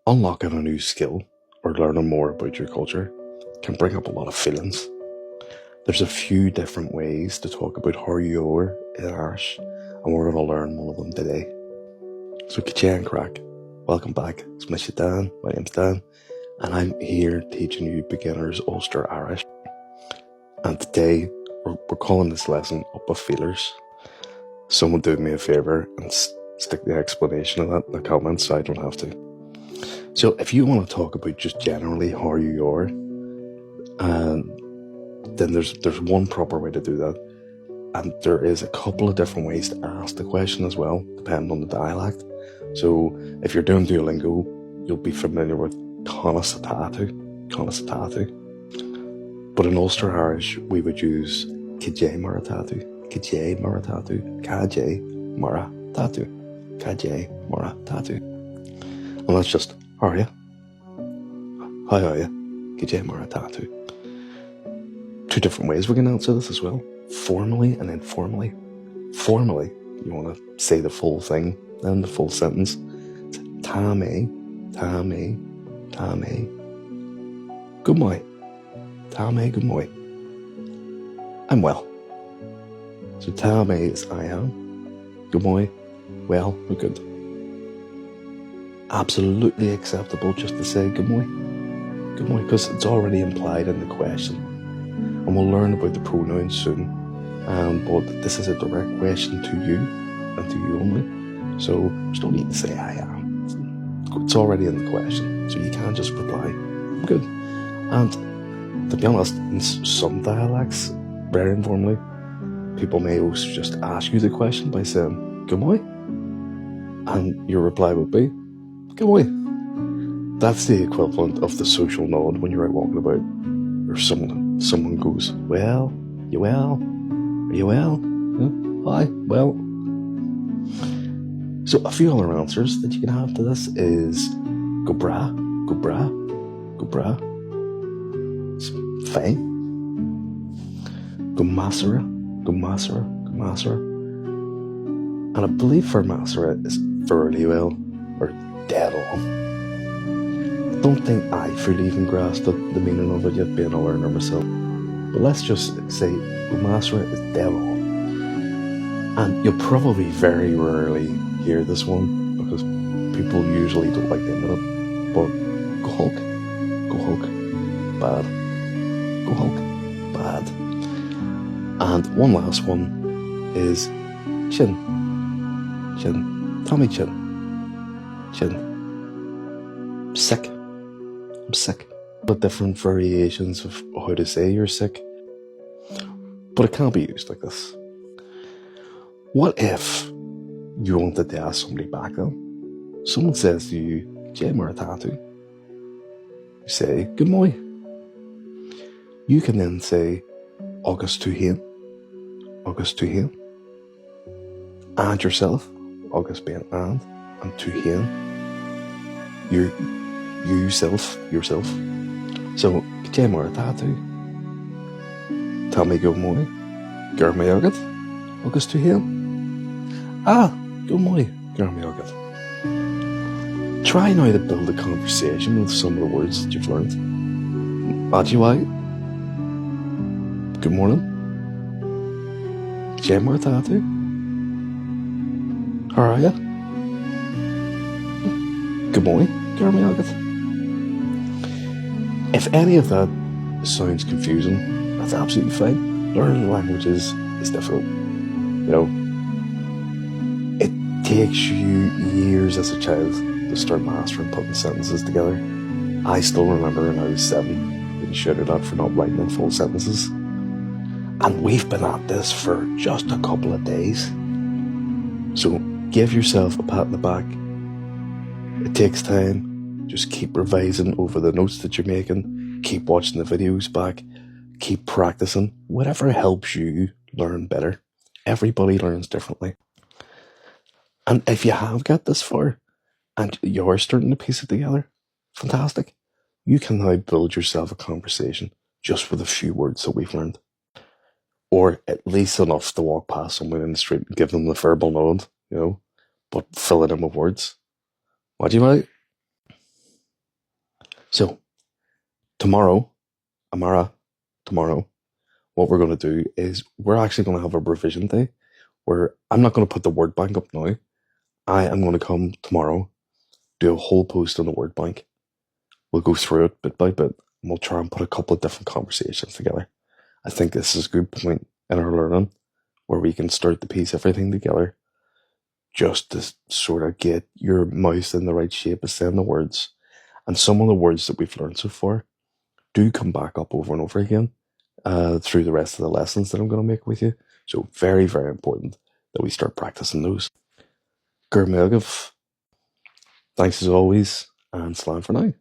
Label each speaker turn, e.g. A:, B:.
A: Unlocking a new skill or learning more about your culture can bring up a lot of feelings. There's a few different ways to talk about how you are in Irish, and we're going to learn one of them today. So Kitchen Crack, welcome back. It's Dan, my name's Dan, and I'm here teaching you beginners Ulster Irish. And today we're calling this lesson Up of Feelers. Someone do me a favour and stick the explanation of that in the comments so I don't have to. So if you want to talk about just generally how you are, then there's one proper way to do that. And there is a couple of different ways to ask the question as well, depending on the dialect. So if you're doing Duolingo, you'll be familiar with Conasatatu. But in Ulster Irish, we would use Kajay Maratatu, Kajay Maratatu, Kajay Maratatu, Kajay Maratatu. And that's just, how are you? How are you? Kajay Maratatu. Two different ways we can answer this as well. Formally and informally. Formally, you want to say the full thing, then the full sentence. It's Tame. Good morning. Tame, good morning. I'm well. So Tame is I am. Good morning. Well, we're good. Absolutely acceptable just to say good morning. Good morning, because it's already implied in the question. And we'll learn about the pronouns soon. But this is a direct question to you and to you only. So there's no need to say I am. It's already in the question. So you can just reply, I'm good. And to be honest, in some dialects, very informally, people may also just ask you the question by saying, good morning. And your reply would be, good morning. That's the equivalent of the social nod when you're out walking about, or someone goes, well, you well? Are you well? Yeah, hi, well. So a few other answers that you can have to this is go bra. It's fine. Go masera. And I believe for masera is fairly well, or dead on. I don't think I fully even grasped the meaning of it yet, being a learner myself. But let's just say Masra is dead on. And you'll probably very rarely hear this one because people usually don't like the end of it. But go Hulk, bad. Go Hulk, bad. And one last one is chin. Tell me chin. Sick. I'm sick. But different variations of how to say you're sick. But it can't be used like this. What if you wanted to ask somebody back then? Someone says to you, Jay Maratatu. You say, good morning. You can then say, agus to him. And yourself, agus being and to him. Yourself. So, Jay Maratatu. Tell me good morning. Gur me agad. Agus to him. Good morning. Gur me agad. Try now to build a conversation with some of the words that you've learned. Adiwai. Good morning. Jay Maratatu. How are ya? Good morning. Gur me agad. If any of that sounds confusing, that's absolutely fine. Learning languages is difficult. You know, it takes you years as a child to start mastering putting sentences together. I still remember when I was 7 being shouted at for not writing in full sentences. And we've been at this for just a couple of days. So give yourself a pat on the back. It takes time. Just keep revising over the notes that you're making. Keep watching the videos back. Keep practicing. Whatever helps you learn better. Everybody learns differently. And if you have got this far and you're starting to piece it together, fantastic. You can now build yourself a conversation just with a few words that we've learned. Or at least enough to walk past someone in the street and give them the verbal nod, but fill it in with words. What do you like? So, tomorrow, Amara, tomorrow, what we're going to do is we're actually going to have a revision day where I'm not going to put the word bank up now. I am going to come tomorrow, do a whole post on the word bank. We'll go through it bit by bit, and we'll try and put a couple of different conversations together. I think this is a good point in our learning where we can start to piece everything together just to sort of get your mouth in the right shape of saying the words. And some of the words that we've learned so far do come back up over and over again through the rest of the lessons that I'm going to make with you. So very, very important that we start practicing those. Agaibh. Thanks as always, and slán for now.